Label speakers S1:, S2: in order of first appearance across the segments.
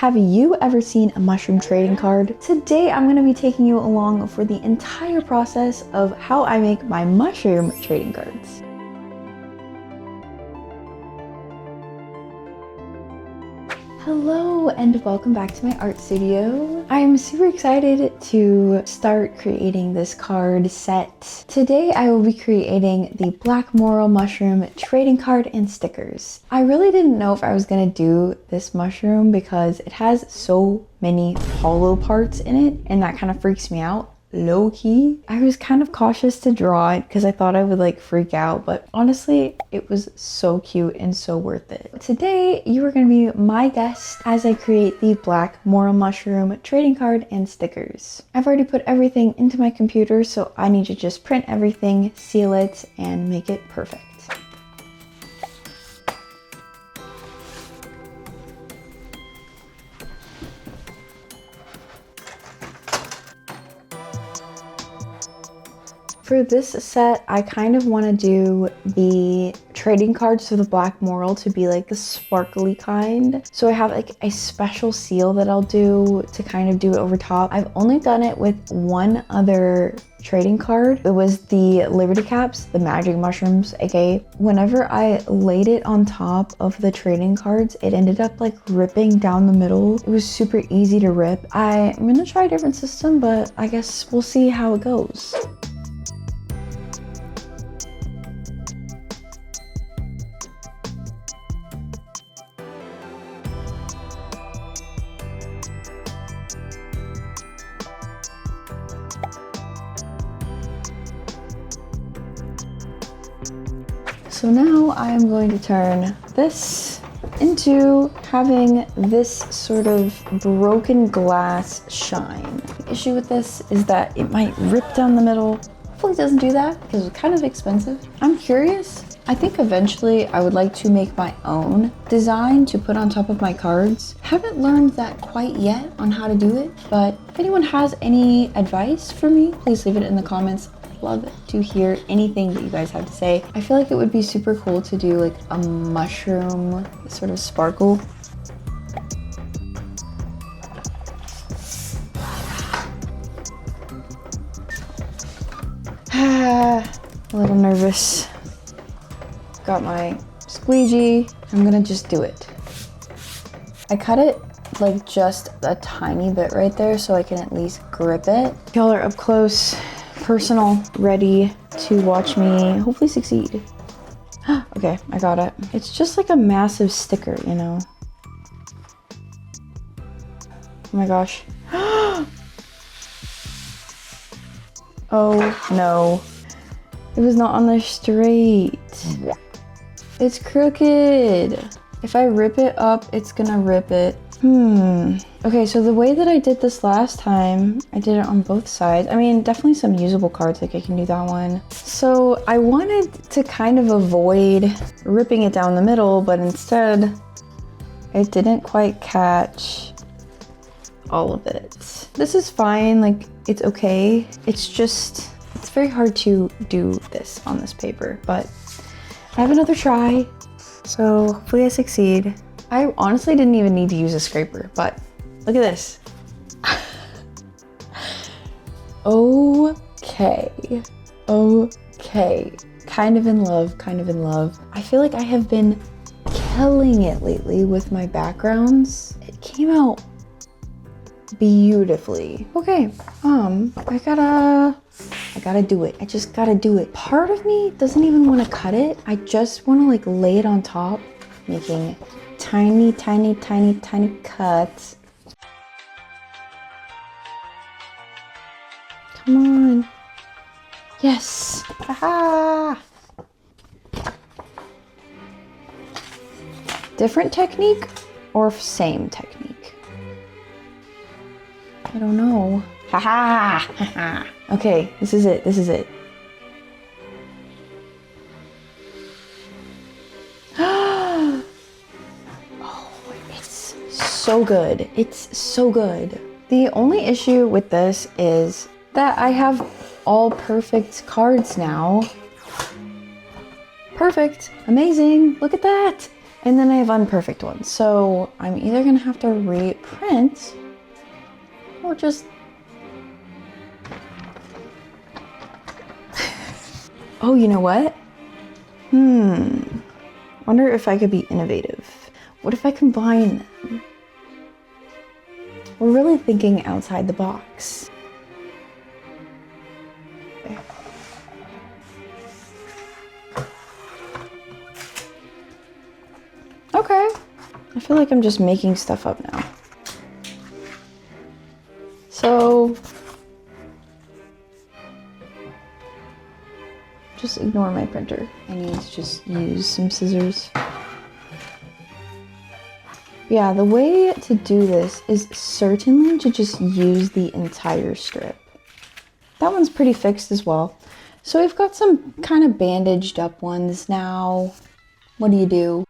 S1: Have you ever seen a mushroom trading card? Today I'm going to be taking you along for the entire process of how I make my mushroom trading cards. Hello and welcome back to my art studio. I'm super excited to start creating this card set. Today I will be creating the Black Morel mushroom trading card and stickers. I really didn't know if I was gonna do this mushroom because it has so many hollow parts in it, and that kind of freaks me out. Low key, I was kind of cautious to draw it because I thought I would like freak out, but honestly it was so cute and so worth it. Today you are going to be my guest as I create the Black Morel mushroom trading card and stickers. I've already put everything into my computer, so I need to just print everything, seal it, and make it perfect. For this set, I kind of want to do the trading cards for the Black Morel to be like the sparkly kind. So I have like a special seal that I'll do to kind of do it over top. I've only done it with one other trading card. It was the Liberty Caps, the magic mushrooms, aka whenever I laid it on top of the trading cards, it ended up like ripping down the middle. It was super easy to rip. I'm gonna try a different system, but I guess we'll see how it goes. So now I am going to turn this into having this sort of broken glass shine. The issue with this is that it might rip down the middle. Hopefully it doesn't do that because it's kind of expensive. I'm curious. I think eventually I would like to make my own design to put on top of my cards. Haven't learned that quite yet on how to do it, but if anyone has any advice for me, please leave it in the comments. Love to hear anything that you guys have to say. I feel like it would be super cool to do like a mushroom sort of sparkle. A little nervous. Got my squeegee. I'm gonna just do it. I cut it like just a tiny bit right there so I can at least grip it. Y'all are up close, personal, ready to watch me hopefully succeed. Okay, I got it. It's just like a massive sticker, you know? Oh my gosh. Oh no. It was not on there straight. It's crooked. If I rip it up, it's gonna rip it. Okay, so the way that I did this last time, I did it on both sides. I mean, definitely some usable cards, like I can do that one. So I wanted to kind of avoid ripping it down the middle, but instead it didn't quite catch all of it. This is fine, like it's okay. It's just, it's very hard to do this on this paper, but I have another try. So hopefully I succeed. I honestly didn't even need to use a scraper, but look at this. Okay. Kind of in love, kind of in love. I feel like I have been killing it lately with my backgrounds. It came out beautifully. Okay, I gotta do it. I just gotta do it. Part of me doesn't even want to cut it. I just want to like lay it on top, making tiny cuts. Come on. Yes. Aha. Different technique or same technique? I don't know. Haha. Okay, this is it. This is it. So good. It's so good. The only issue with this is that I have all perfect cards now. Perfect. Amazing. Look at that. And then I have unperfect ones. So I'm either gonna have to reprint or just... Oh, you know what? Wonder if I could be innovative. What if I combine them? We're really thinking outside the box. Okay. I feel like I'm just making stuff up now. So, just ignore my printer. I need to just use some scissors. Yeah, the way to do this is certainly to just use the entire strip. That one's pretty fixed as well. So we've got some kind of bandaged up ones now. What do you do?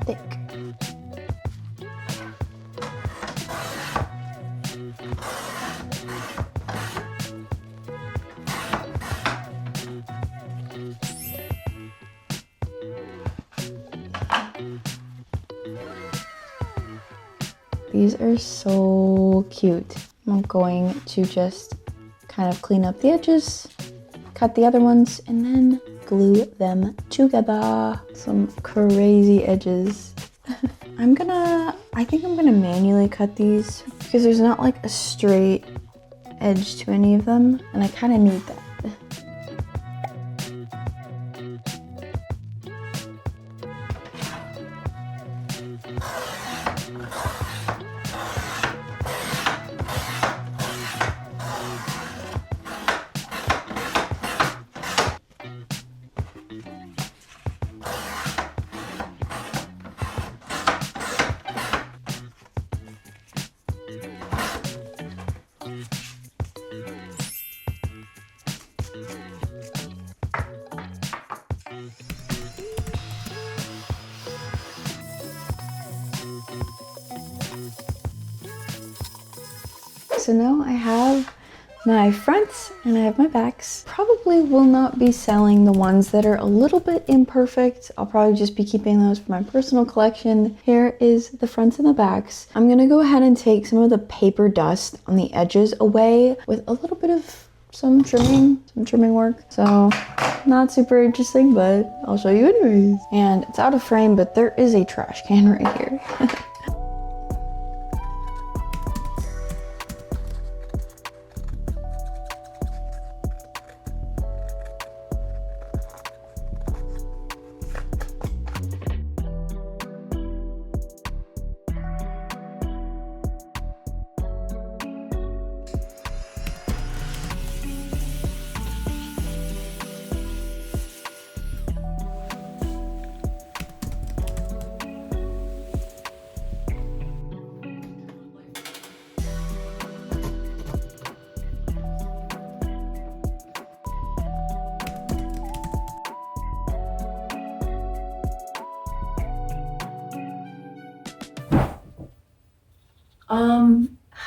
S1: Thick. These are so cute. I'm going to just kind of clean up the edges, cut the other ones, and then glue them together. Some crazy edges. I think I'm gonna manually cut these because there's not like a straight edge to any of them, and I kind of need that. So now I have my fronts and I have my backs. Probably will not be selling the ones that are a little bit imperfect. I'll probably just be keeping those for my personal collection. Here is the fronts and the backs. I'm gonna go ahead and take some of the paper dust on the edges away with a little bit of some trimming work. So not super interesting, but I'll show you anyways. And it's out of frame, but there is a trash can right here.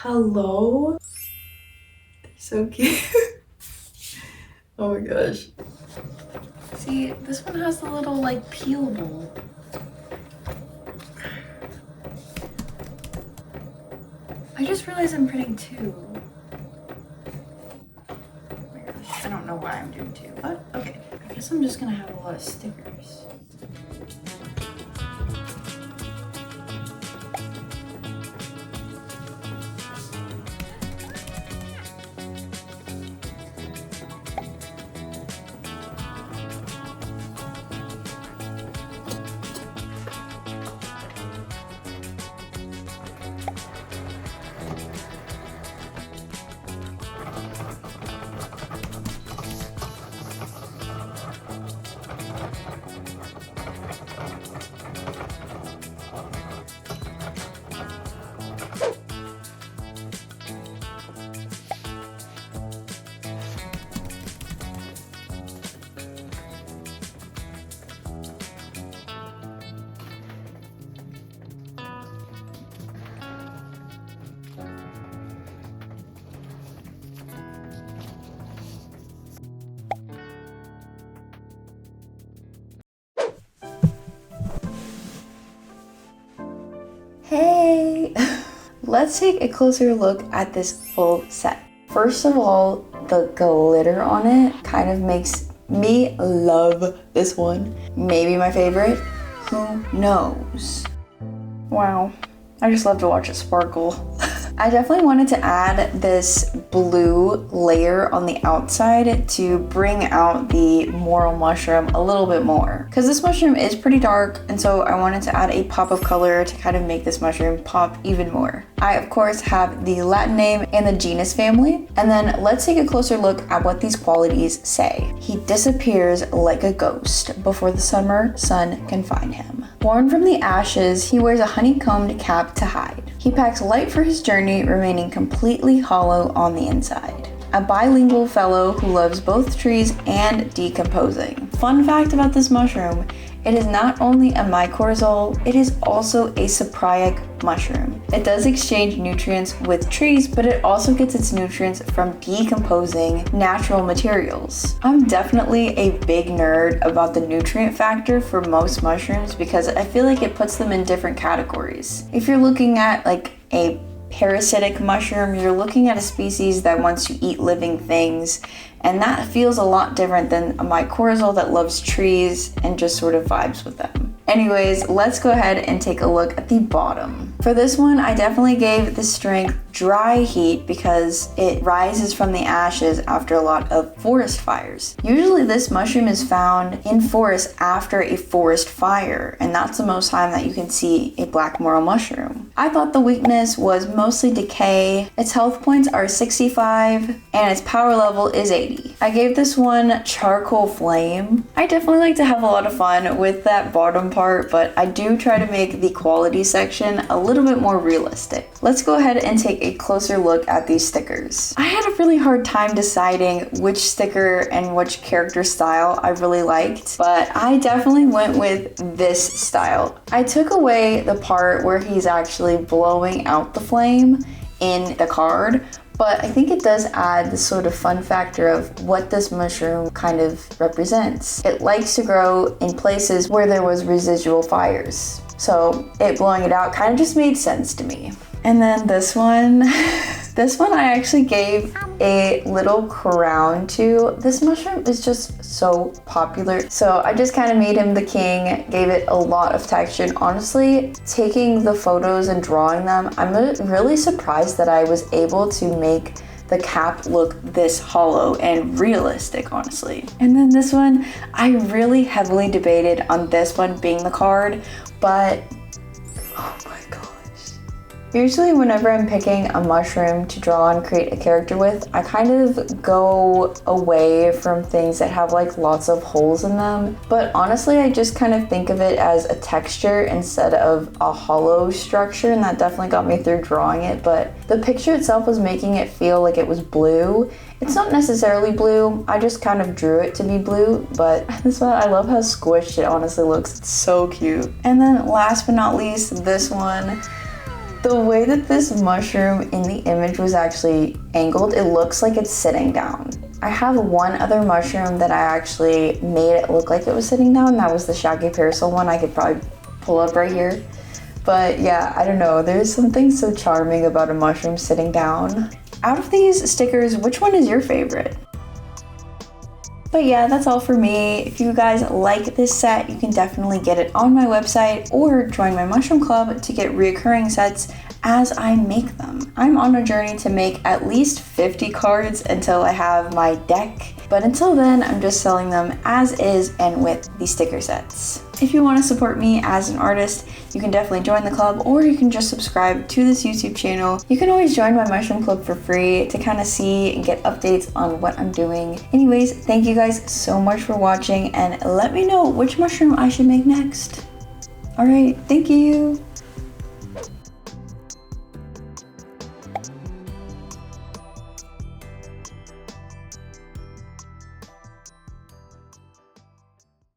S1: Hello? They're so cute. Oh my gosh. See, this one has a little like peelable. I just realized I'm printing two. Oh my gosh, I don't know why I'm doing two, but okay. I guess I'm just gonna have a lot of stickers. let's take a closer look at this full set. First of all, the glitter on it kind of makes me love this one. Maybe my favorite, who knows? Wow, I just love to watch it sparkle. I definitely wanted to add this blue layer on the outside to bring out the Morel mushroom a little bit more. Because this mushroom is pretty dark, and so I wanted to add a pop of color to kind of make this mushroom pop even more. I, of course, have the Latin name and the genus family. And then let's take a closer look at what these qualities say. He disappears like a ghost before the summer sun can find him. Born from the ashes, he wears a honeycombed cap to hide. He packs light for his journey, remaining completely hollow on the inside. A bilingual fellow who loves both trees and decomposing. Fun fact about this mushroom, it is not only a mycorrhizal, it is also a cypriotic mushroom. It does exchange nutrients with trees, but it also gets its nutrients from decomposing natural materials. I'm definitely a big nerd about the nutrient factor for most mushrooms because I feel like it puts them in different categories. If you're looking at like a parasitic mushroom, you're looking at a species that wants to eat living things, and that feels a lot different than a mycorrhizal that loves trees and just sort of vibes with them. Anyways, let's go ahead and take a look at the bottom. For this one, I definitely gave the strength dry heat because it rises from the ashes after a lot of forest fires. Usually this mushroom is found in forests after a forest fire, and that's the most time that you can see a black morel mushroom. I thought the weakness was mostly decay. Its health points are 65 and its power level is 80. I gave this one charcoal flame. I definitely like to have a lot of fun with that bottom part, but I do try to make the quality section a little bit more realistic. Let's go ahead and take a closer look at these stickers. I had a really hard time deciding which sticker and which character style I really liked, but I definitely went with this style. I took away the part where he's actually blowing out the flame in the card, but I think it does add this sort of fun factor of what this mushroom kind of represents. It likes to grow in places where there was residual fires. So it blowing it out kind of just made sense to me. And then this one, this one I actually gave a little crown to. This mushroom is just so popular. So I just kind of made him the king, gave it a lot of texture. And honestly, taking the photos and drawing them, I'm really surprised that I was able to make the cap look this hollow and realistic, honestly. And then this one, I really heavily debated on this one being the card, but oh my gosh. Usually whenever I'm picking a mushroom to draw and create a character with, I kind of go away from things that have like lots of holes in them. But honestly, I just kind of think of it as a texture instead of a hollow structure, and that definitely got me through drawing it. But the picture itself was making it feel like it was blue. It's not necessarily blue, I just kind of drew it to be blue, but this one, I love how squished it honestly looks. It's so cute. And then last but not least, this one. The way that this mushroom in the image was actually angled, it looks like it's sitting down. I have one other mushroom that I actually made it look like it was sitting down. That was the shaggy parasol one. I could probably pull up right here. But yeah, I don't know. There's something so charming about a mushroom sitting down. Out of these stickers, which one is your favorite? But yeah, that's all for me. If you guys like this set, you can definitely get it on my website or join my mushroom club to get reoccurring sets as I make them. I'm on a journey to make at least 50 cards until I have my deck. But until then, I'm just selling them as is and with the sticker sets. If you want to support me as an artist, you can definitely join the club, or you can just subscribe to this YouTube channel. You can always join my mushroom club for free to kind of see and get updates on what I'm doing. Anyways, thank you guys so much for watching, and let me know which mushroom I should make next. All right, thank you.